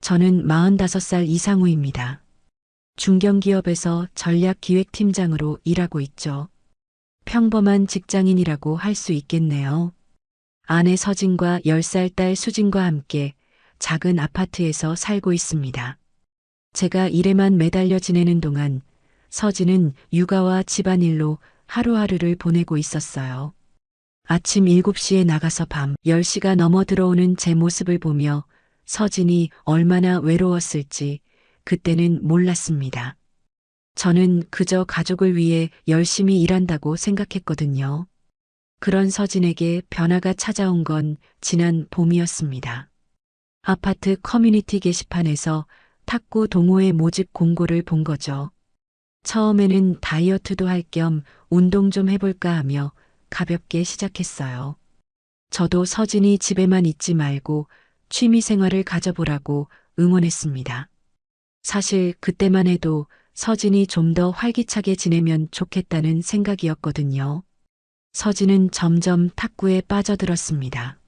저는 45살 이상우입니다. 중견기업에서 전략기획팀장으로 일하고 있죠. 평범한 직장인이라고 할 수 있겠네요. 아내 서진과 10살 딸 수진과 함께 작은 아파트에서 살고 있습니다. 제가 일에만 매달려 지내는 동안 서진은 육아와 집안일로 하루하루를 보내고 있었어요. 아침 7시에 나가서 밤 10시가 넘어 들어오는 제 모습을 보며 서진이 얼마나 외로웠을지 그때는 몰랐습니다. 저는 그저 가족을 위해 열심히 일한다고 생각했거든요. 그런 서진에게 변화가 찾아온 건 지난 봄이었습니다. 아파트 커뮤니티 게시판에서 탁구 동호회 모집 공고를 본 거죠. 처음에는 다이어트도 할 겸 운동 좀 해볼까 하며 가볍게 시작했어요. 저도 서진이 집에만 있지 말고 취미 생활을 가져보라고 응원했습니다. 사실 그때만 해도 서진이 좀 더 활기차게 지내면 좋겠다는 생각이었거든요. 서진은 점점 탁구에 빠져들었습니다.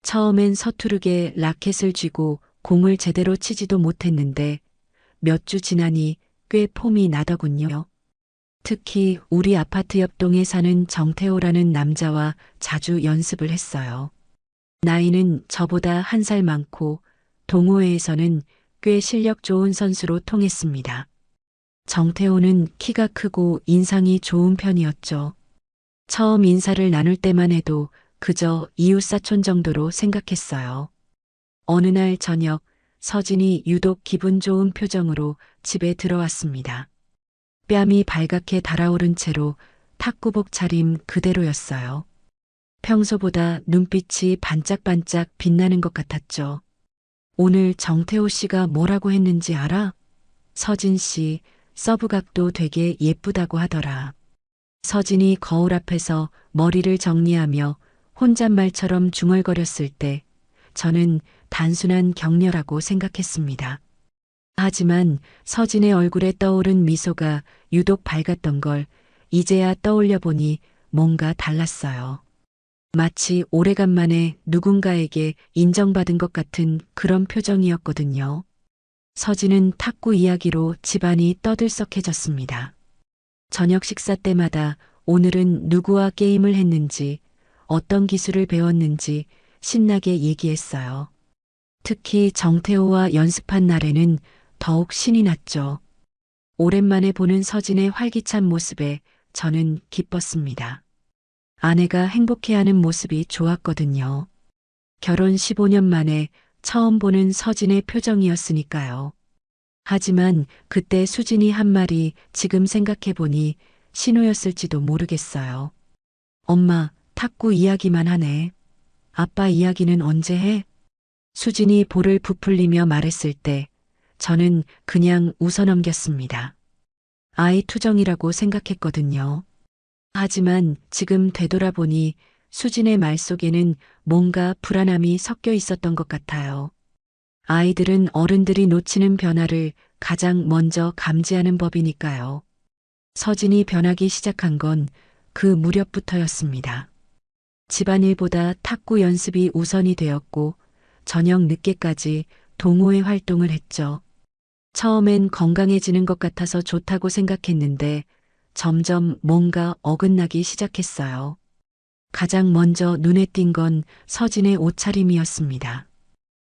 처음엔 서투르게 라켓을 쥐고 공을 제대로 치지도 못했는데 몇 주 지나니 꽤 폼이 나더군요. 특히 우리 아파트 옆 동에 사는 정태호라는 남자와 자주 연습을 했어요. 나이는 저보다 1살 많고 동호회에서는 꽤 실력 좋은 선수로 통했습니다. 정태호는 키가 크고 인상이 좋은 편이었죠. 처음 인사를 나눌 때만 해도 그저 이웃사촌 정도로 생각했어요. 어느 날 저녁 서진이 유독 기분 좋은 표정으로 집에 들어왔습니다. 뺨이 발갛게 달아오른 채로 탁구복 차림 그대로였어요. 평소보다 눈빛이 반짝반짝 빛나는 것 같았죠. 오늘 정태호 씨가 뭐라고 했는지 알아? 서진 씨, 서브각도 되게 예쁘다고 하더라. 서진이 거울 앞에서 머리를 정리하며 혼잣말처럼 중얼거렸을 때 저는 단순한 격려라고 생각했습니다. 하지만 서진의 얼굴에 떠오른 미소가 유독 밝았던 걸 이제야 떠올려 보니 뭔가 달랐어요. 마치 오래간만에 누군가에게 인정받은 것 같은 그런 표정이었거든요. 서진은 탁구 이야기로 집안이 떠들썩해졌습니다. 저녁 식사 때마다 오늘은 누구와 게임을 했는지, 어떤 기술을 배웠는지 신나게 얘기했어요. 특히 정태호와 연습한 날에는 더욱 신이 났죠. 오랜만에 보는 서진의 활기찬 모습에 저는 기뻤습니다. 아내가 행복해하는 모습이 좋았거든요. 결혼 15년 만에 처음 보는 서진의 표정이었으니까요. 하지만 그때 수진이 한 말이 지금 생각해보니 신호였을지도 모르겠어요. 엄마, 탁구 이야기만 하네. 아빠 이야기는 언제 해? 수진이 볼을 부풀리며 말했을 때 저는 그냥 웃어넘겼습니다. 아이 투정이라고 생각했거든요. 하지만 지금 되돌아보니 수진의 말 속에는 뭔가 불안함이 섞여 있었던 것 같아요. 아이들은 어른들이 놓치는 변화를 가장 먼저 감지하는 법이니까요. 서진이 변하기 시작한 건 그 무렵부터였습니다. 집안일보다 탁구 연습이 우선이 되었고 저녁 늦게까지 동호회 활동을 했죠. 처음엔 건강해지는 것 같아서 좋다고 생각했는데 점점 뭔가 어긋나기 시작했어요. 가장 먼저 눈에 띈 건 서진의 옷차림이었습니다.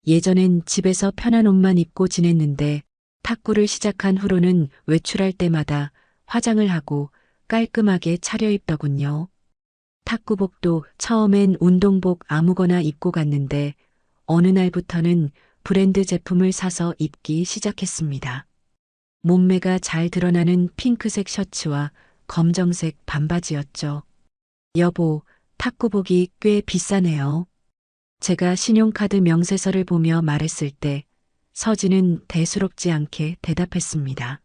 예전엔 집에서 편한 옷만 입고 지냈는데 탁구를 시작한 후로는 외출할 때마다 화장을 하고 깔끔하게 차려입더군요. 탁구복도 처음엔 운동복 아무거나 입고 갔는데 어느 날부터는 브랜드 제품을 사서 입기 시작했습니다. 몸매가 잘 드러나는 핑크색 셔츠와 검정색 반바지였죠. 여보, 탁구복이 꽤 비싸네요. 제가 신용카드 명세서를 보며 말했을 때 서진은 대수롭지 않게 대답했습니다.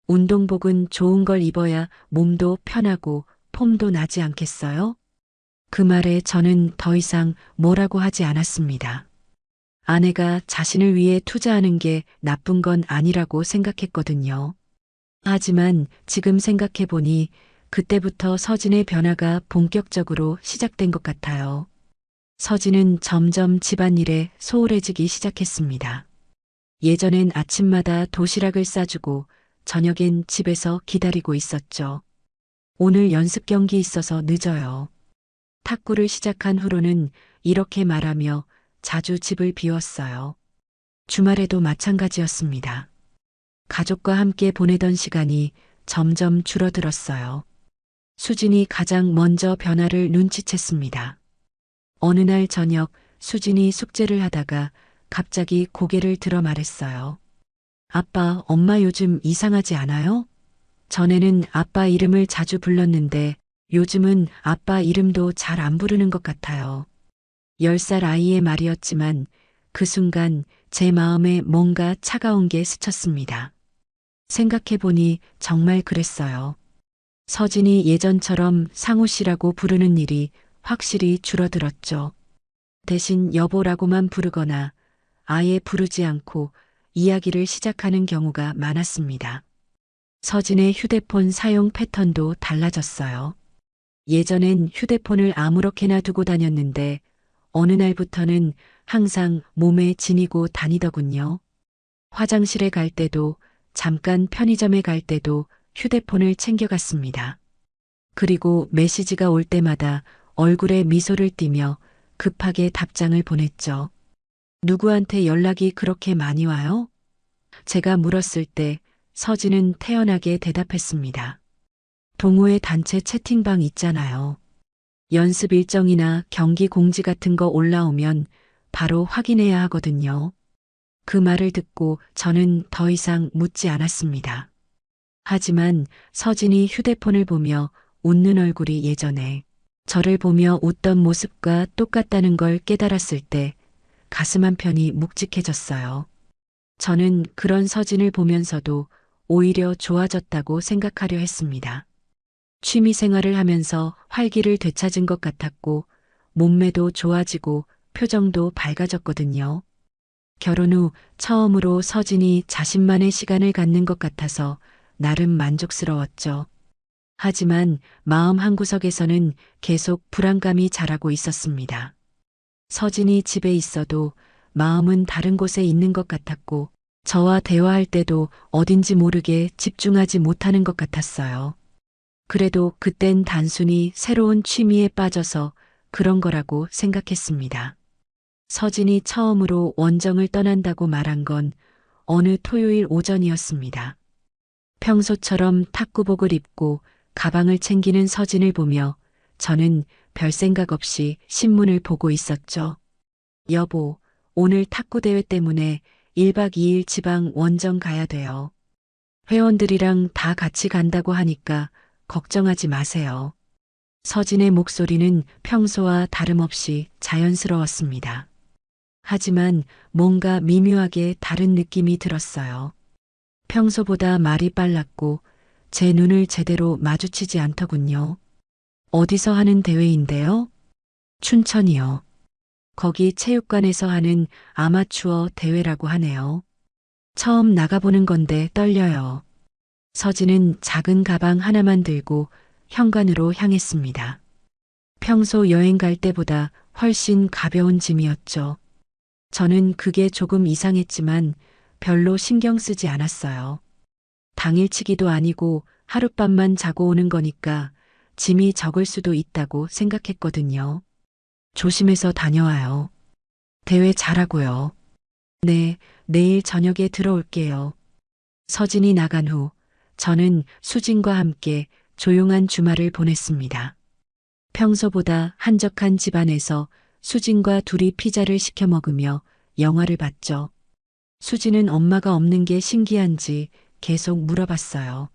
운동복은 좋은 걸 입어야 몸도 편하고 폼도 나지 않겠어요? 그 말에 저는 더 이상 뭐라고 하지 않았습니다. 아내가 자신을 위해 투자하는 게 나쁜 건 아니라고 생각했거든요. 하지만 지금 생각해보니 그때부터 서진의 변화가 본격적으로 시작된 것 같아요. 서진은 점점 집안일에 소홀해지기 시작했습니다. 예전엔 아침마다 도시락을 싸주고 저녁엔 집에서 기다리고 있었죠. 오늘 연습 경기 있어서 늦어요. 탁구를 시작한 후로는 이렇게 말하며 자주 집을 비웠어요. 주말에도 마찬가지였습니다. 가족과 함께 보내던 시간이 점점 줄어들었어요. 수진이 가장 먼저 변화를 눈치챘습니다. 어느 날 저녁 수진이 숙제를 하다가 갑자기 고개를 들어 말했어요. 아빠, 엄마 요즘 이상하지 않아요? 전에는 아빠 이름을 자주 불렀는데 요즘은 아빠 이름도 잘 안 부르는 것 같아요. 10살 아이의 말이었지만 그 순간 제 마음에 뭔가 차가운 게 스쳤습니다. 생각해보니 정말 그랬어요. 서진이 예전처럼 상우 씨라고 부르는 일이 확실히 줄어들었죠. 대신 여보라고만 부르거나 아예 부르지 않고 이야기를 시작하는 경우가 많았습니다. 서진의 휴대폰 사용 패턴도 달라졌어요. 예전엔 휴대폰을 아무렇게나 두고 다녔는데 어느 날부터는 항상 몸에 지니고 다니더군요. 화장실에 갈 때도 잠깐 편의점에 갈 때도 휴대폰을 챙겨갔습니다. 그리고 메시지가 올 때마다 얼굴에 미소를 띠며 급하게 답장을 보냈죠. 누구한테 연락이 그렇게 많이 와요? 제가 물었을 때 서진은 태연하게 대답했습니다. 동호회 단체 채팅방 있잖아요. 연습 일정이나 경기 공지 같은 거 올라오면 바로 확인해야 하거든요. 그 말을 듣고 저는 더 이상 묻지 않았습니다. 하지만 서진이 휴대폰을 보며 웃는 얼굴이 예전에 저를 보며 웃던 모습과 똑같다는 걸 깨달았을 때 가슴 한편이 묵직해졌어요. 저는 그런 서진을 보면서도 오히려 좋아졌다고 생각하려 했습니다. 취미 생활을 하면서 활기를 되찾은 것 같았고 몸매도 좋아지고 표정도 밝아졌거든요. 결혼 후 처음으로 서진이 자신만의 시간을 갖는 것 같아서 나름 만족스러웠죠. 하지만 마음 한구석에서는 계속 불안감이 자라고 있었습니다. 서진이 집에 있어도 마음은 다른 곳에 있는 것 같았고 저와 대화할 때도 어딘지 모르게 집중하지 못하는 것 같았어요. 그래도 그땐 단순히 새로운 취미에 빠져서 그런 거라고 생각했습니다. 서진이 처음으로 원정을 떠난다고 말한 건 어느 토요일 오전이었습니다. 평소처럼 탁구복을 입고 가방을 챙기는 서진을 보며 저는 별 생각 없이 신문을 보고 있었죠. 여보, 오늘 탁구대회 때문에 1박 2일 지방 원정 가야 돼요. 회원들이랑 다 같이 간다고 하니까 걱정하지 마세요. 서진의 목소리는 평소와 다름없이 자연스러웠습니다. 하지만 뭔가 미묘하게 다른 느낌이 들었어요. 평소보다 말이 빨랐고 제 눈을 제대로 마주치지 않더군요. 어디서 하는 대회인데요? 춘천이요. 거기 체육관에서 하는 아마추어 대회라고 하네요. 처음 나가보는 건데 떨려요. 서진은 작은 가방 하나만 들고 현관으로 향했습니다. 평소 여행 갈 때보다 훨씬 가벼운 짐이었죠. 저는 그게 조금 이상했지만 별로 신경 쓰지 않았어요. 당일치기도 아니고 하룻밤만 자고 오는 거니까 짐이 적을 수도 있다고 생각했거든요. 조심해서 다녀와요. 대회 잘하고요. 네, 내일 저녁에 들어올게요. 서진이 나간 후 저는 수진과 함께 조용한 주말을 보냈습니다. 평소보다 한적한 집안에서 수진과 둘이 피자를 시켜 먹으며 영화를 봤죠. 수진은 엄마가 없는 게 신기한지 계속 물어봤어요.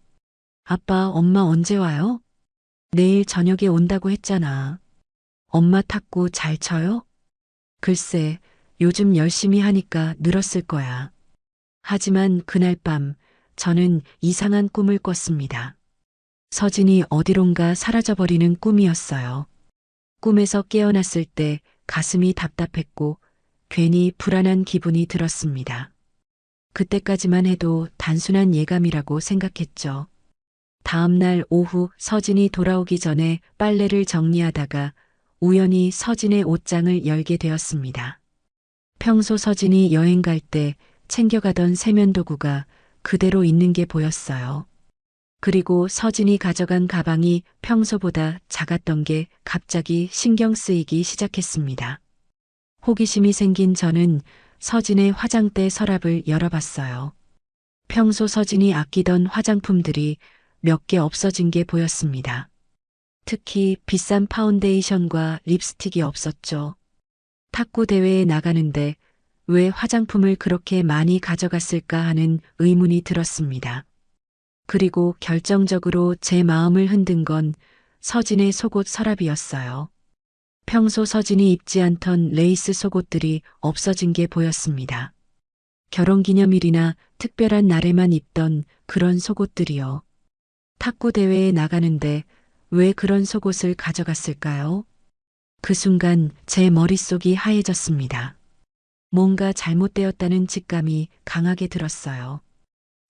아빠, 엄마 언제 와요? 내일 저녁에 온다고 했잖아. 엄마 탁구 잘 쳐요? 글쎄, 요즘 열심히 하니까 늘었을 거야. 하지만 그날 밤 저는 이상한 꿈을 꿨습니다. 서진이 어디론가 사라져버리는 꿈이었어요. 꿈에서 깨어났을 때 가슴이 답답했고 괜히 불안한 기분이 들었습니다. 그때까지만 해도 단순한 예감이라고 생각했죠. 다음 날 오후 서진이 돌아오기 전에 빨래를 정리하다가 우연히 서진의 옷장을 열게 되었습니다. 평소 서진이 여행 갈 때 챙겨가던 세면도구가 그대로 있는 게 보였어요. 그리고 서진이 가져간 가방이 평소보다 작았던 게 갑자기 신경 쓰이기 시작했습니다. 호기심이 생긴 저는 서진의 화장대 서랍을 열어봤어요. 평소 서진이 아끼던 화장품들이 몇 개 없어진 게 보였습니다. 특히 비싼 파운데이션과 립스틱이 없었죠. 탁구 대회에 나가는데 왜 화장품을 그렇게 많이 가져갔을까 하는 의문이 들었습니다. 그리고 결정적으로 제 마음을 흔든 건 서진의 속옷 서랍이었어요. 평소 서진이 입지 않던 레이스 속옷들이 없어진 게 보였습니다. 결혼기념일이나 특별한 날에만 입던 그런 속옷들이요. 탁구 대회에 나가는데 왜 그런 속옷을 가져갔을까요? 그 순간 제 머릿속이 하얘졌습니다. 뭔가 잘못되었다는 직감이 강하게 들었어요.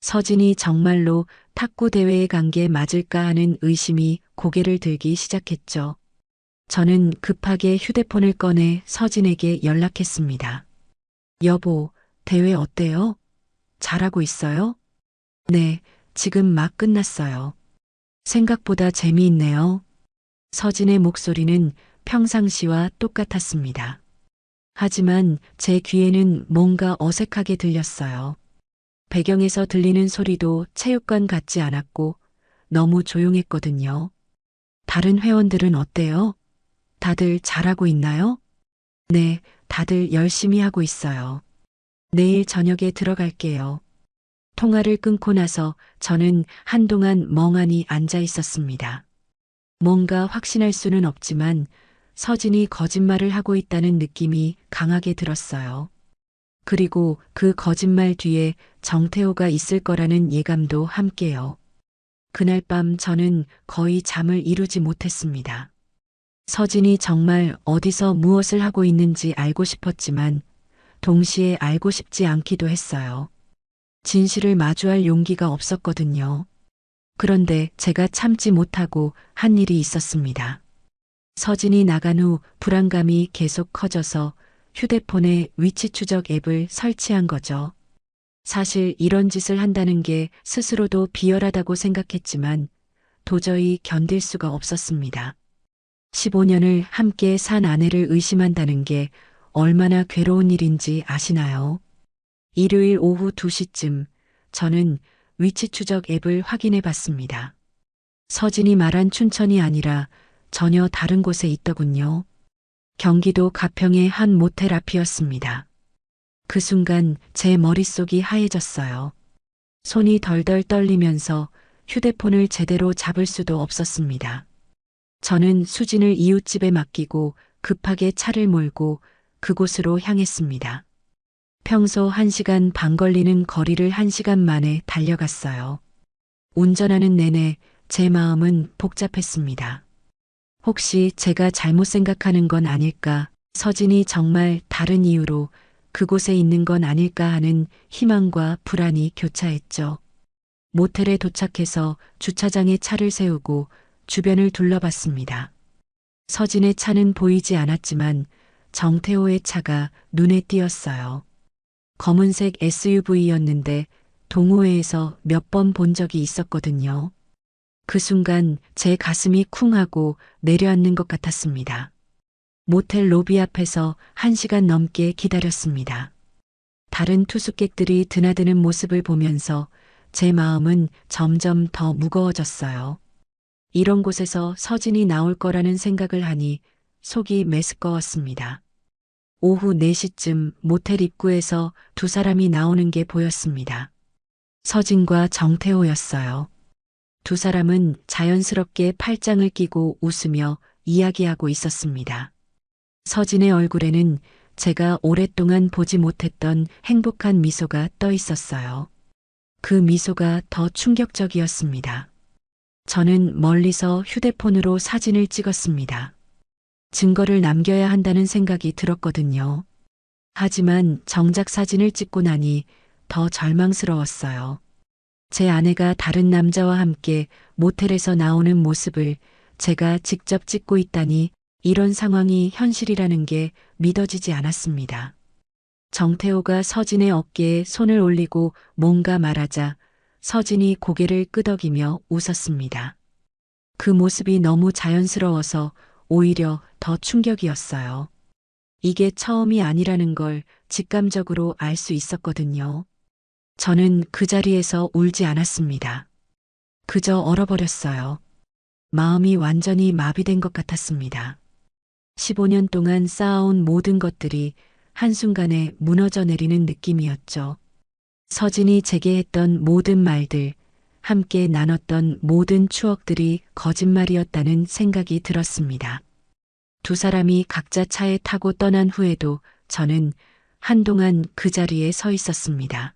서진이 정말로 탁구 대회에 간 게 맞을까 하는 의심이 고개를 들기 시작했죠. 저는 급하게 휴대폰을 꺼내 서진에게 연락했습니다. 여보, 대회 어때요? 잘하고 있어요? 네, 지금 막 끝났어요. 생각보다 재미있네요. 서진의 목소리는 평상시와 똑같았습니다. 하지만 제 귀에는 뭔가 어색하게 들렸어요. 배경에서 들리는 소리도 체육관 같지 않았고 너무 조용했거든요. 다른 회원들은 어때요? 다들 잘하고 있나요? 네, 다들 열심히 하고 있어요. 내일 저녁에 들어갈게요. 통화를 끊고 나서 저는 한동안 멍하니 앉아 있었습니다. 뭔가 확신할 수는 없지만 서진이 거짓말을 하고 있다는 느낌이 강하게 들었어요. 그리고 그 거짓말 뒤에 정태호가 있을 거라는 예감도 함께요. 그날 밤 저는 거의 잠을 이루지 못했습니다. 서진이 정말 어디서 무엇을 하고 있는지 알고 싶었지만 동시에 알고 싶지 않기도 했어요. 진실을 마주할 용기가 없었거든요. 그런데 제가 참지 못하고 한 일이 있었습니다. 서진이 나간 후 불안감이 계속 커져서 휴대폰에 위치 추적 앱을 설치한 거죠. 사실 이런 짓을 한다는 게 스스로도 비열하다고 생각했지만 도저히 견딜 수가 없었습니다. 15년을 함께 산 아내를 의심한다는 게 얼마나 괴로운 일인지 아시나요? 일요일 오후 2시쯤 저는 위치 추적 앱을 확인해 봤습니다. 서진이 말한 춘천이 아니라 전혀 다른 곳에 있더군요. 경기도 가평의 한 모텔 앞이었습니다. 그 순간 제 머릿속이 하얘졌어요. 손이 덜덜 떨리면서 휴대폰을 제대로 잡을 수도 없었습니다. 저는 수진을 이웃집에 맡기고 급하게 차를 몰고 그곳으로 향했습니다. 평소 1시간 반 걸리는 거리를 1시간 만에 달려갔어요. 운전하는 내내 제 마음은 복잡했습니다. 혹시 제가 잘못 생각하는 건 아닐까, 서진이 정말 다른 이유로 그곳에 있는 건 아닐까 하는 희망과 불안이 교차했죠. 모텔에 도착해서 주차장에 차를 세우고 주변을 둘러봤습니다. 서진의 차는 보이지 않았지만 정태호의 차가 눈에 띄었어요. 검은색 SUV였는데 동호회에서 몇 번 본 적이 있었거든요. 그 순간 제 가슴이 쿵 하고 내려앉는 것 같았습니다. 모텔 로비 앞에서 1시간 넘게 기다렸습니다. 다른 투숙객들이 드나드는 모습을 보면서 제 마음은 점점 더 무거워졌어요. 이런 곳에서 서진이 나올 거라는 생각을 하니 속이 메스꺼웠습니다. 오후 4시쯤 모텔 입구에서 두 사람이 나오는 게 보였습니다. 서진과 정태호였어요. 두 사람은 자연스럽게 팔짱을 끼고 웃으며 이야기하고 있었습니다. 서진의 얼굴에는 제가 오랫동안 보지 못했던 행복한 미소가 떠 있었어요. 그 미소가 더 충격적이었습니다. 저는 멀리서 휴대폰으로 사진을 찍었습니다. 증거를 남겨야 한다는 생각이 들었거든요. 하지만 정작 사진을 찍고 나니 더 절망스러웠어요. 제 아내가 다른 남자와 함께 모텔에서 나오는 모습을 제가 직접 찍고 있다니 이런 상황이 현실이라는 게 믿어지지 않았습니다. 정태호가 서진의 어깨에 손을 올리고 뭔가 말하자 서진이 고개를 끄덕이며 웃었습니다. 그 모습이 너무 자연스러워서 오히려 더 충격이었어요. 이게 처음이 아니라는 걸 직감적으로 알 수 있었거든요. 저는 그 자리에서 울지 않았습니다. 그저 얼어버렸어요. 마음이 완전히 마비된 것 같았습니다. 15년 동안 쌓아온 모든 것들이 한순간에 무너져 내리는 느낌이었죠. 서진이 제게 했던 모든 말들, 함께 나눴던 모든 추억들이 거짓말이었다는 생각이 들었습니다. 두 사람이 각자 차에 타고 떠난 후에도 저는 한동안 그 자리에 서 있었습니다.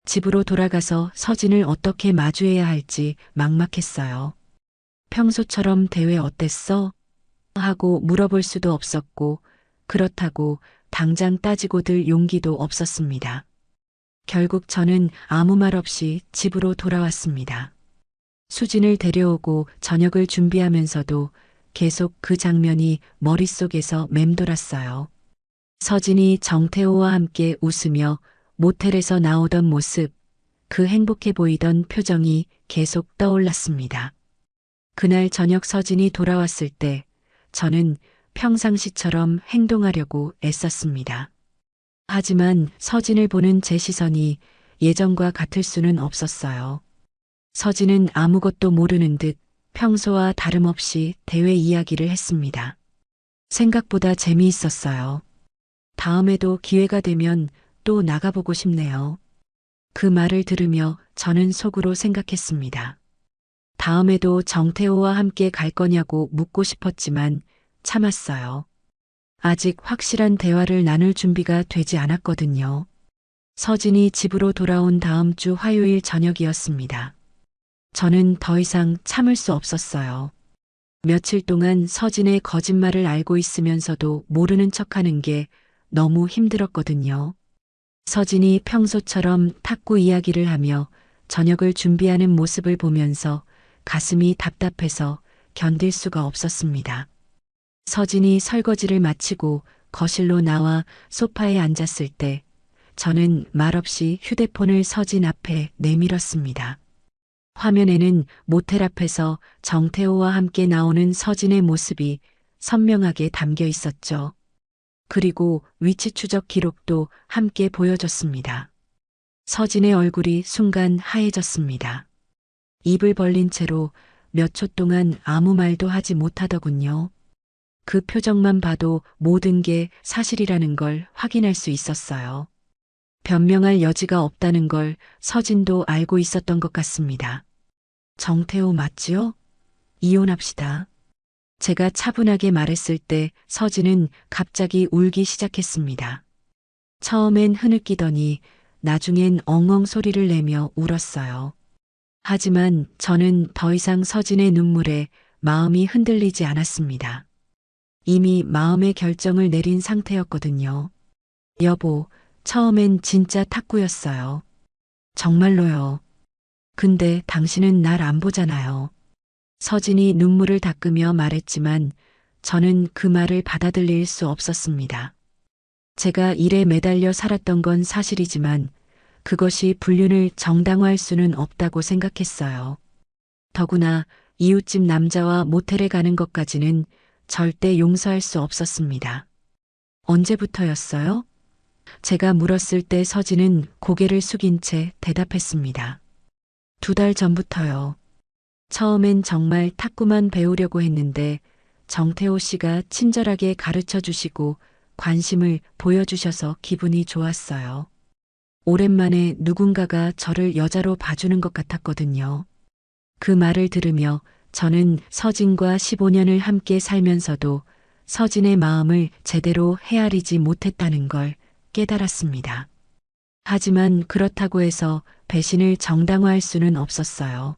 집으로 돌아가서 서진을 어떻게 마주해야 할지 막막했어요. 평소처럼 대회 어땠어? 하고 물어볼 수도 없었고, 그렇다고 당장 따지고 들 용기도 없었습니다. 결국 저는 아무 말 없이 집으로 돌아왔습니다. 수진을 데려오고 저녁을 준비하면서도 계속 그 장면이 머릿속에서 맴돌았어요. 서진이 정태호와 함께 웃으며 모텔에서 나오던 모습, 그 행복해 보이던 표정이 계속 떠올랐습니다. 그날 저녁 서진이 돌아왔을 때 저는 평상시처럼 행동하려고 애썼습니다. 하지만 서진을 보는 제 시선이 예전과 같을 수는 없었어요. 서진은 아무것도 모르는 듯 평소와 다름없이 대회 이야기를 했습니다. 생각보다 재미있었어요. 다음에도 기회가 되면 또 나가보고 싶네요. 그 말을 들으며 저는 속으로 생각했습니다. 다음에도 정태호와 함께 갈 거냐고 묻고 싶었지만 참았어요. 아직 확실한 대화를 나눌 준비가 되지 않았거든요. 서진이 집으로 돌아온 다음 주 화요일 저녁이었습니다. 저는 더 이상 참을 수 없었어요. 며칠 동안 서진의 거짓말을 알고 있으면서도 모르는 척하는 게 너무 힘들었거든요. 서진이 평소처럼 탁구 이야기를 하며 저녁을 준비하는 모습을 보면서 가슴이 답답해서 견딜 수가 없었습니다. 서진이 설거지를 마치고 거실로 나와 소파에 앉았을 때 저는 말없이 휴대폰을 서진 앞에 내밀었습니다. 화면에는 모텔 앞에서 정태호와 함께 나오는 서진의 모습이 선명하게 담겨 있었죠. 그리고 위치 추적 기록도 함께 보여졌습니다. 서진의 얼굴이 순간 하얘졌습니다. 입을 벌린 채로 몇 초 동안 아무 말도 하지 못하더군요. 그 표정만 봐도 모든 게 사실이라는 걸 확인할 수 있었어요. 변명할 여지가 없다는 걸 서진도 알고 있었던 것 같습니다. 정태호 맞지요? 이혼합시다. 제가 차분하게 말했을 때 서진은 갑자기 울기 시작했습니다. 처음엔 흐느끼더니 나중엔 엉엉 소리를 내며 울었어요. 하지만 저는 더 이상 서진의 눈물에 마음이 흔들리지 않았습니다. 이미 마음의 결정을 내린 상태였거든요. 여보, 처음엔 진짜 탁구였어요. 정말로요. 근데 당신은 날 안 보잖아요. 서진이 눈물을 닦으며 말했지만 저는 그 말을 받아들일 수 없었습니다. 제가 일에 매달려 살았던 건 사실이지만 그것이 불륜을 정당화할 수는 없다고 생각했어요. 더구나 이웃집 남자와 모텔에 가는 것까지는 절대 용서할 수 없었습니다. 언제부터였어요? 제가 물었을 때 서진은 고개를 숙인 채 대답했습니다. 2달 전부터요. 처음엔 정말 탁구만 배우려고 했는데 정태호 씨가 친절하게 가르쳐 주시고 관심을 보여주셔서 기분이 좋았어요. 오랜만에 누군가가 저를 여자로 봐주는 것 같았거든요. 그 말을 들으며 저는 서진과 15년을 함께 살면서도 서진의 마음을 제대로 헤아리지 못했다는 걸 깨달았습니다. 하지만 그렇다고 해서 배신을 정당화할 수는 없었어요.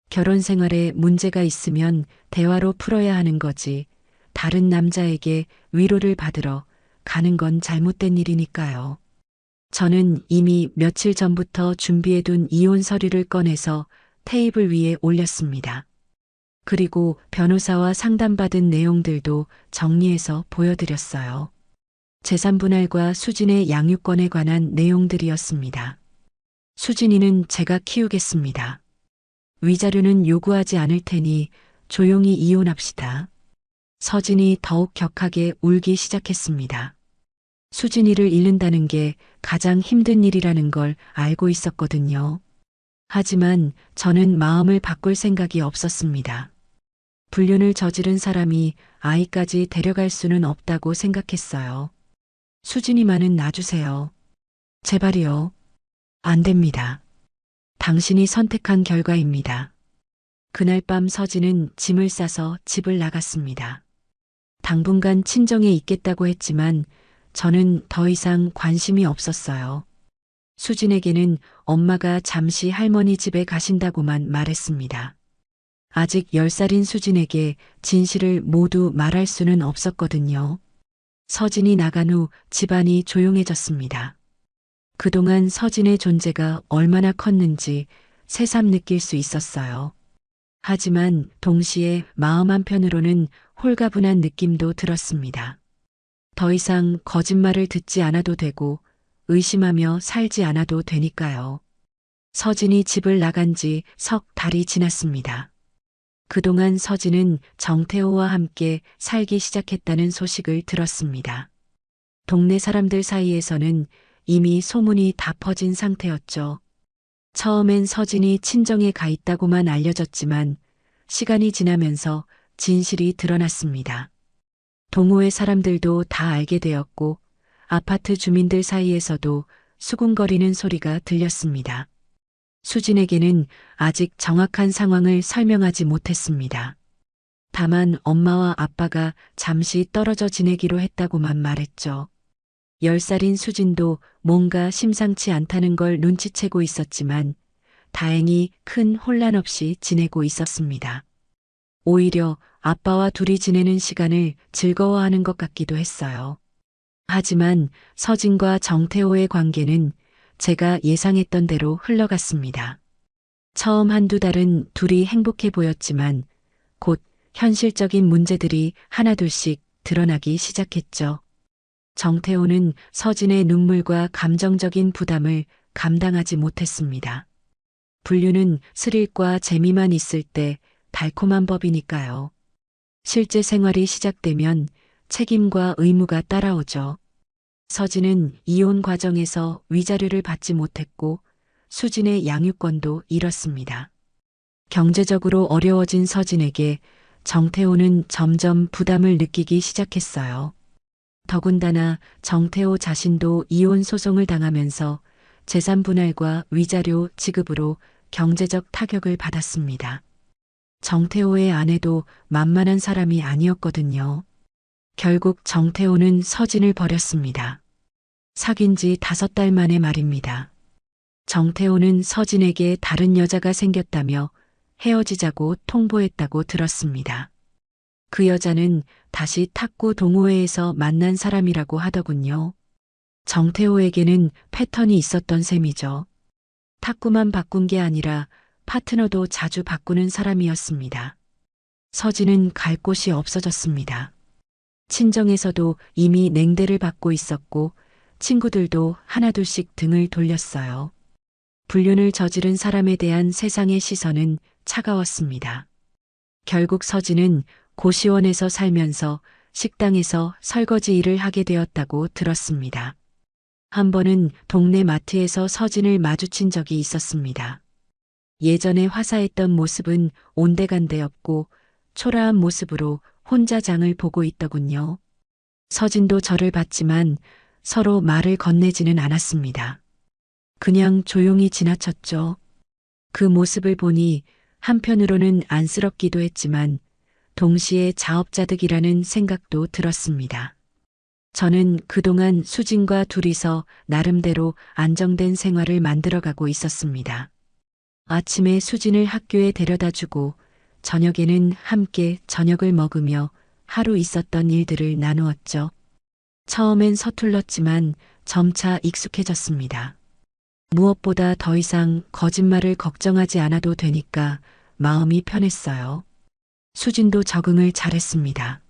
결혼 생활에 문제가 있으면 대화로 풀어야 하는 거지, 다른 남자에게 위로를 받으러 가는 건 잘못된 일이니까요. 저는 이미 며칠 전부터 준비해둔 이혼 서류를 꺼내서 테이블 위에 올렸습니다. 그리고 변호사와 상담받은 내용들도 정리해서 보여드렸어요. 재산 분할과 수진의 양육권에 관한 내용들이었습니다. 수진이는 제가 키우겠습니다. 위자료는 요구하지 않을 테니 조용히 이혼합시다. 서진이 더욱 격하게 울기 시작했습니다. 수진이를 잃는다는 게 가장 힘든 일이라는 걸 알고 있었거든요. 하지만 저는 마음을 바꿀 생각이 없었습니다. 불륜을 저지른 사람이 아이까지 데려갈 수는 없다고 생각했어요. 수진이만은 놔주세요. 제발이요. 안 됩니다. 당신이 선택한 결과입니다. 그날 밤 서진은 짐을 싸서 집을 나갔습니다. 당분간 친정에 있겠다고 했지만 저는 더 이상 관심이 없었어요. 수진에게는 엄마가 잠시 할머니 집에 가신다고만 말했습니다. 아직 10살인 수진에게 진실을 모두 말할 수는 없었거든요. 서진이 나간 후 집안이 조용해졌습니다. 그동안 서진의 존재가 얼마나 컸는지 새삼 느낄 수 있었어요. 하지만 동시에 마음 한편으로는 홀가분한 느낌도 들었습니다. 더 이상 거짓말을 듣지 않아도 되고 의심하며 살지 않아도 되니까요. 서진이 집을 나간 지 석 달이 지났습니다. 그동안 서진은 정태호와 함께 살기 시작했다는 소식을 들었습니다. 동네 사람들 사이에서는 이미 소문이 다 퍼진 상태였죠. 처음엔 서진이 친정에 가 있다고만 알려졌지만 시간이 지나면서 진실이 드러났습니다. 동호회 사람들도 다 알게 되었고 아파트 주민들 사이에서도 수군거리는 소리가 들렸습니다. 수진에게는 아직 정확한 상황을 설명하지 못했습니다. 다만 엄마와 아빠가 잠시 떨어져 지내기로 했다고만 말했죠. 10살인 수진도 뭔가 심상치 않다는 걸 눈치채고 있었지만 다행히 큰 혼란 없이 지내고 있었습니다. 오히려 아빠와 둘이 지내는 시간을 즐거워하는 것 같기도 했어요. 하지만 서진과 정태호의 관계는 제가 예상했던 대로 흘러갔습니다. 처음 한두 달은 둘이 행복해 보였지만 곧 현실적인 문제들이 하나둘씩 드러나기 시작했죠. 정태호는 서진의 눈물과 감정적인 부담을 감당하지 못했습니다. 불륜은 스릴과 재미만 있을 때 달콤한 법이니까요. 실제 생활이 시작되면 책임과 의무가 따라오죠. 서진은 이혼 과정에서 위자료를 받지 못했고 수진의 양육권도 잃었습니다. 경제적으로 어려워진 서진에게 정태호는 점점 부담을 느끼기 시작했어요. 더군다나 정태호 자신도 이혼 소송을 당하면서 재산 분할과 위자료 지급으로 경제적 타격을 받았습니다. 정태호의 아내도 만만한 사람이 아니었거든요. 결국 정태호는 서진을 버렸습니다. 사귄 지 5달 만에 말입니다. 정태호는 서진에게 다른 여자가 생겼다며 헤어지자고 통보했다고 들었습니다. 그 여자는 다시 탁구 동호회에서 만난 사람이라고 하더군요. 정태호에게는 패턴이 있었던 셈이죠. 탁구만 바꾼 게 아니라 파트너도 자주 바꾸는 사람이었습니다. 서진은 갈 곳이 없어졌습니다. 친정에서도 이미 냉대를 받고 있었고 친구들도 하나둘씩 등을 돌렸어요. 불륜을 저지른 사람에 대한 세상의 시선은 차가웠습니다. 결국 서진은 고시원에서 살면서 식당에서 설거지 일을 하게 되었다고 들었습니다. 한 번은 동네 마트에서 서진을 마주친 적이 있었습니다. 예전에 화사했던 모습은 온데간데 없고 초라한 모습으로 혼자 장을 보고 있더군요. 서진도 저를 봤지만 서로 말을 건네지는 않았습니다. 그냥 조용히 지나쳤죠. 그 모습을 보니 한편으로는 안쓰럽기도 했지만 동시에 자업자득이라는 생각도 들었습니다. 저는 그동안 수진과 둘이서 나름대로 안정된 생활을 만들어가고 있었습니다. 아침에 수진을 학교에 데려다주고 저녁에는 함께 저녁을 먹으며 하루 있었던 일들을 나누었죠. 처음엔 서툴렀지만 점차 익숙해졌습니다. 무엇보다 더 이상 거짓말을 걱정하지 않아도 되니까 마음이 편했어요. 수진도 적응을 잘했습니다.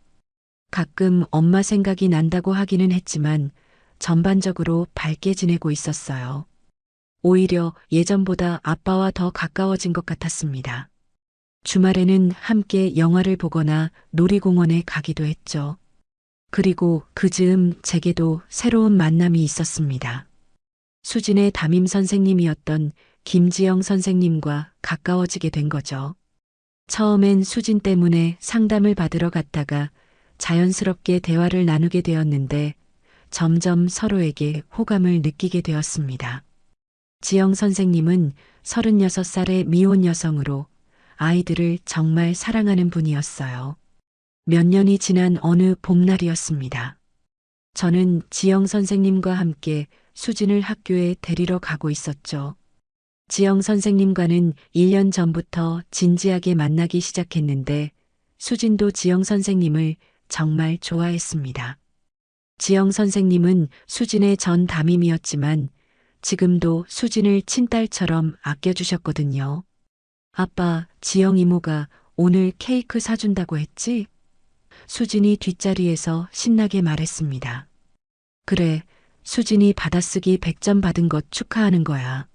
가끔 엄마 생각이 난다고 하기는 했지만 전반적으로 밝게 지내고 있었어요. 오히려 예전보다 아빠와 더 가까워진 것 같았습니다. 주말에는 함께 영화를 보거나 놀이공원에 가기도 했죠. 그리고 그 즈음 제게도 새로운 만남이 있었습니다. 수진의 담임 선생님이었던 김지영 선생님과 가까워지게 된 거죠. 처음엔 수진 때문에 상담을 받으러 갔다가 자연스럽게 대화를 나누게 되었는데 점점 서로에게 호감을 느끼게 되었습니다. 지영 선생님은 36살의 미혼 여성으로 아이들을 정말 사랑하는 분이었어요. 몇 년이 지난 어느 봄날이었습니다. 저는 지영 선생님과 함께 수진을 학교에 데리러 가고 있었죠. 지영 선생님과는 1년 전부터 진지하게 만나기 시작했는데 수진도 지영 선생님을 정말 좋아했습니다. 지영 선생님은 수진의 전 담임이었지만 지금도 수진을 친딸처럼 아껴주셨거든요. 아빠, 지영 이모가 오늘 케이크 사준다고 했지? 수진이 뒷자리에서 신나게 말했습니다. 그래, 수진이 받아쓰기 100점 받은 것 축하하는 거야.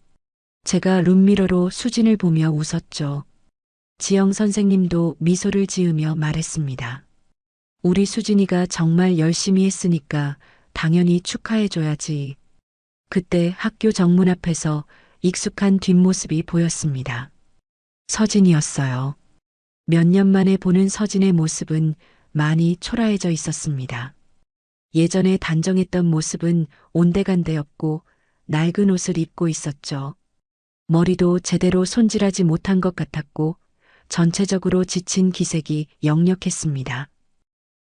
제가 룸미러로 수진을 보며 웃었죠. 지영 선생님도 미소를 지으며 말했습니다. 우리 수진이가 정말 열심히 했으니까 당연히 축하해줘야지. 그때 학교 정문 앞에서 익숙한 뒷모습이 보였습니다. 서진이었어요. 몇 년 만에 보는 서진의 모습은 많이 초라해져 있었습니다. 예전에 단정했던 모습은 온데간데였고 낡은 옷을 입고 있었죠. 머리도 제대로 손질하지 못한 것 같았고 전체적으로 지친 기색이 역력했습니다.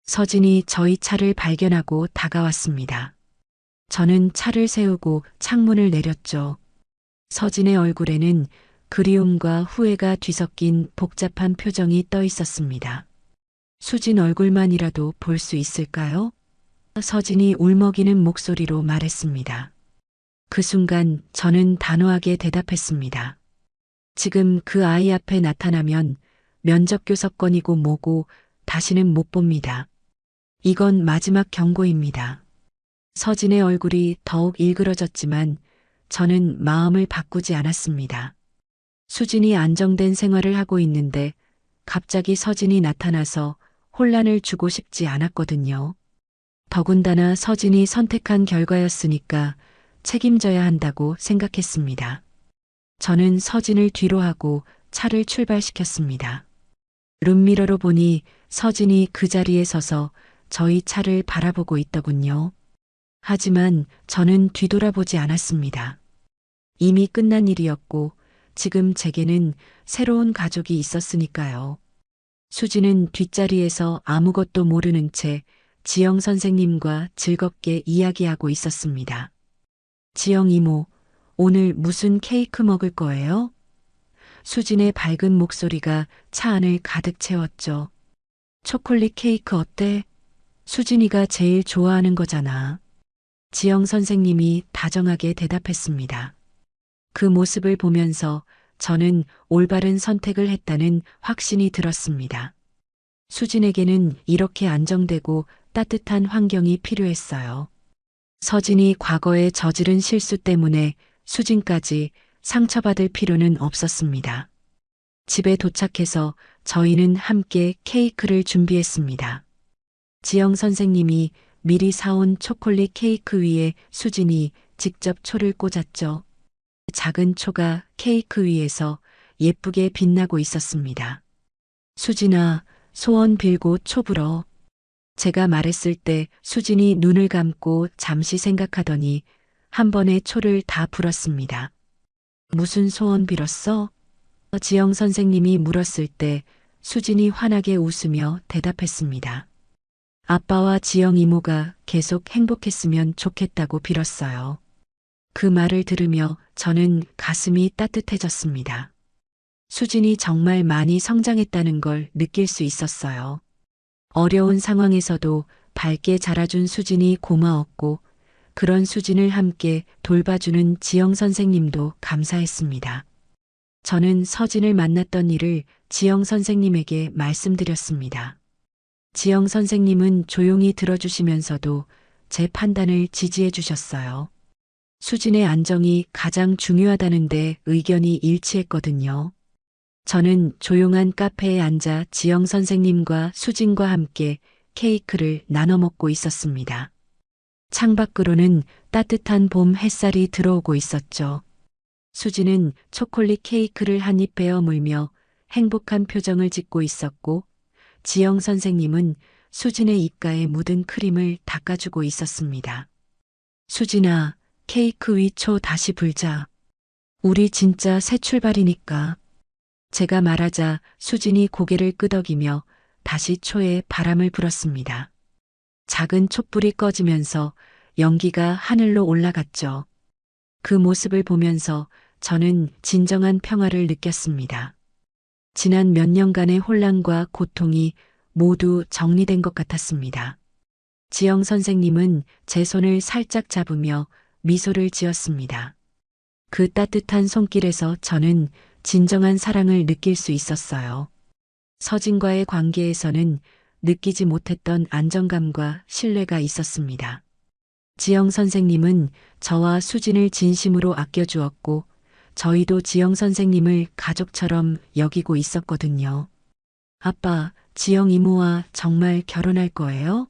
서진이 저희 차를 발견하고 다가왔습니다. 저는 차를 세우고 창문을 내렸죠. 서진의 얼굴에는 그리움과 후회가 뒤섞인 복잡한 표정이 떠 있었습니다. 수진 얼굴만이라도 볼 수 있을까요? 서진이 울먹이는 목소리로 말했습니다. 그 순간 저는 단호하게 대답했습니다. 지금 그 아이 앞에 나타나면 면접교섭건이고 뭐고 다시는 못 봅니다. 이건 마지막 경고입니다. 서진의 얼굴이 더욱 일그러졌지만 저는 마음을 바꾸지 않았습니다. 수진이 안정된 생활을 하고 있는데 갑자기 서진이 나타나서 혼란을 주고 싶지 않았거든요. 더군다나 서진이 선택한 결과였으니까 책임져야 한다고 생각했습니다. 저는 서진을 뒤로 하고 차를 출발시켰습니다. 룸미러로 보니 서진이 그 자리에 서서 저희 차를 바라보고 있더군요. 하지만 저는 뒤돌아보지 않았습니다. 이미 끝난 일이었고 지금 제게는 새로운 가족이 있었으니까요. 수진은 뒷자리에서 아무것도 모르는 채 지영 선생님과 즐겁게 이야기하고 있었습니다. 지영 이모, 오늘 무슨 케이크 먹을 거예요? 수진의 밝은 목소리가 차 안을 가득 채웠죠. 초콜릿 케이크 어때? 수진이가 제일 좋아하는 거잖아. 지영 선생님이 다정하게 대답했습니다. 그 모습을 보면서 저는 올바른 선택을 했다는 확신이 들었습니다. 수진에게는 이렇게 안정되고 따뜻한 환경이 필요했어요. 서진이 과거에 저지른 실수 때문에 수진까지 상처받을 필요는 없었습니다. 집에 도착해서 저희는 함께 케이크를 준비했습니다. 지영 선생님이 미리 사온 초콜릿 케이크 위에 수진이 직접 초를 꽂았죠. 작은 초가 케이크 위에서 예쁘게 빛나고 있었습니다. 수진아, 소원 빌고 초 불어. 제가 말했을 때 수진이 눈을 감고 잠시 생각하더니 한 번에 초를 다 불었습니다. 무슨 소원 빌었어? 지영 선생님이 물었을 때 수진이 환하게 웃으며 대답했습니다. 아빠와 지영 이모가 계속 행복했으면 좋겠다고 빌었어요. 그 말을 들으며 저는 가슴이 따뜻해졌습니다. 수진이 정말 많이 성장했다는 걸 느낄 수 있었어요. 어려운 상황에서도 밝게 자라준 수진이 고마웠고 그런 수진을 함께 돌봐주는 지영 선생님도 감사했습니다. 저는 서진을 만났던 일을 지영 선생님에게 말씀드렸습니다. 지영 선생님은 조용히 들어주시면서도 제 판단을 지지해 주셨어요. 수진의 안정이 가장 중요하다는데 의견이 일치했거든요. 저는 조용한 카페에 앉아 지영 선생님과 수진과 함께 케이크를 나눠 먹고 있었습니다. 창밖으로는 따뜻한 봄 햇살이 들어오고 있었죠. 수진은 초콜릿 케이크를 한 입 베어 물며 행복한 표정을 짓고 있었고, 지영 선생님은 수진의 입가에 묻은 크림을 닦아주고 있었습니다. 수진아, 케이크 위 초 다시 불자. 우리 진짜 새 출발이니까. 제가 말하자 수진이 고개를 끄덕이며 다시 초에 바람을 불었습니다. 작은 촛불이 꺼지면서 연기가 하늘로 올라갔죠. 그 모습을 보면서 저는 진정한 평화를 느꼈습니다. 지난 몇 년간의 혼란과 고통이 모두 정리된 것 같았습니다. 지영 선생님은 제 손을 살짝 잡으며 미소를 지었습니다. 그 따뜻한 손길에서 저는 진정한 사랑을 느낄 수 있었어요. 서진과의 관계에서는 느끼지 못했던 안정감과 신뢰가 있었습니다. 지영 선생님은 저와 수진을 진심으로 아껴주었고, 저희도 지영 선생님을 가족처럼 여기고 있었거든요. 아빠, 지영 이모와 정말 결혼할 거예요?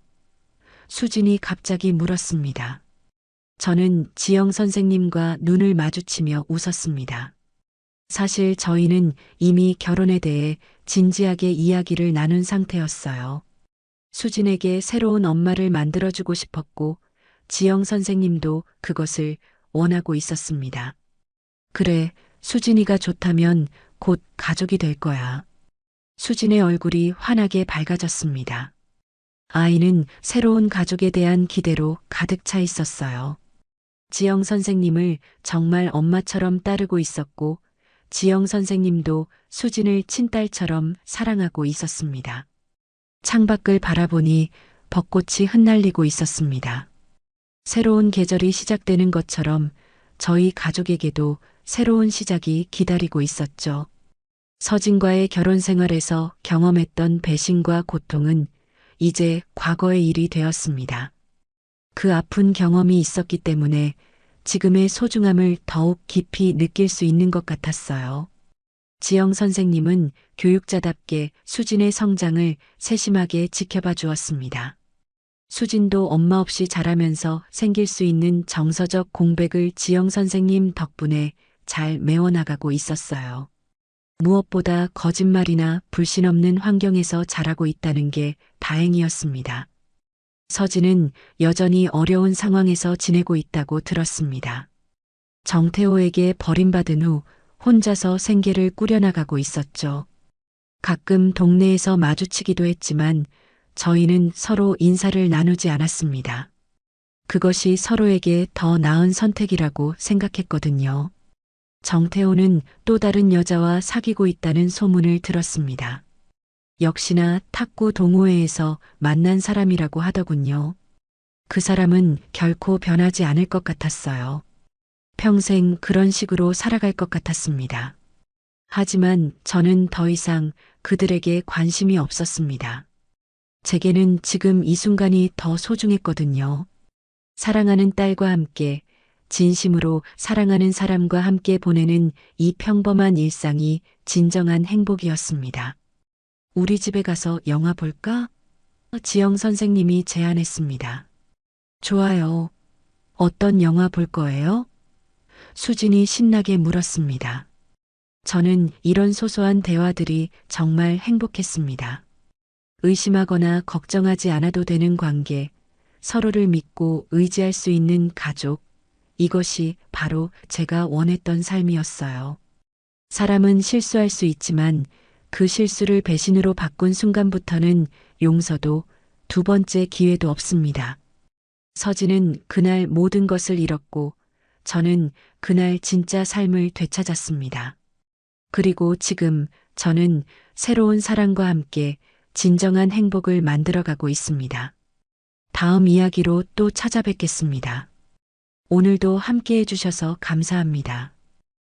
수진이 갑자기 물었습니다. 저는 지영 선생님과 눈을 마주치며 웃었습니다. 사실 저희는 이미 결혼에 대해 진지하게 이야기를 나눈 상태였어요. 수진에게 새로운 엄마를 만들어주고 싶었고, 지영 선생님도 그것을 원하고 있었습니다. 그래, 수진이가 좋다면 곧 가족이 될 거야. 수진의 얼굴이 환하게 밝아졌습니다. 아이는 새로운 가족에 대한 기대로 가득 차 있었어요. 지영 선생님을 정말 엄마처럼 따르고 있었고, 지영 선생님도 수진을 친딸처럼 사랑하고 있었습니다. 창밖을 바라보니 벚꽃이 흩날리고 있었습니다. 새로운 계절이 시작되는 것처럼 저희 가족에게도 새로운 시작이 기다리고 있었죠. 서진과의 결혼 생활에서 경험했던 배신과 고통은 이제 과거의 일이 되었습니다. 그 아픈 경험이 있었기 때문에 지금의 소중함을 더욱 깊이 느낄 수 있는 것 같았어요. 지영 선생님은 교육자답게 수진의 성장을 세심하게 지켜봐 주었습니다. 수진도 엄마 없이 자라면서 생길 수 있는 정서적 공백을 지영 선생님 덕분에 잘 메워나가고 있었어요. 무엇보다 거짓말이나 불신 없는 환경에서 자라고 있다는 게 다행이었습니다. 서진은 여전히 어려운 상황에서 지내고 있다고 들었습니다. 정태호에게 버림받은 후 혼자서 생계를 꾸려나가고 있었죠. 가끔 동네에서 마주치기도 했지만 저희는 서로 인사를 나누지 않았습니다. 그것이 서로에게 더 나은 선택이라고 생각했거든요. 정태호는 또 다른 여자와 사귀고 있다는 소문을 들었습니다. 역시나 탁구 동호회에서 만난 사람이라고 하더군요. 그 사람은 결코 변하지 않을 것 같았어요. 평생 그런 식으로 살아갈 것 같았습니다. 하지만 저는 더 이상 그들에게 관심이 없었습니다. 제게는 지금 이 순간이 더 소중했거든요. 사랑하는 딸과 함께, 진심으로 사랑하는 사람과 함께 보내는 이 평범한 일상이 진정한 행복이었습니다. 우리 집에 가서 영화 볼까? 지영 선생님이 제안했습니다. 좋아요. 어떤 영화 볼 거예요? 수진이 신나게 물었습니다. 저는 이런 소소한 대화들이 정말 행복했습니다. 의심하거나 걱정하지 않아도 되는 관계, 서로를 믿고 의지할 수 있는 가족, 이것이 바로 제가 원했던 삶이었어요. 사람은 실수할 수 있지만 그 실수를 배신으로 바꾼 순간부터는 용서도 두 번째 기회도 없습니다. 서진은 그날 모든 것을 잃었고 저는 그날 진짜 삶을 되찾았습니다. 그리고 지금 저는 새로운 사랑과 함께 진정한 행복을 만들어가고 있습니다. 다음 이야기로 또 찾아뵙겠습니다. 오늘도 함께 해주셔서 감사합니다.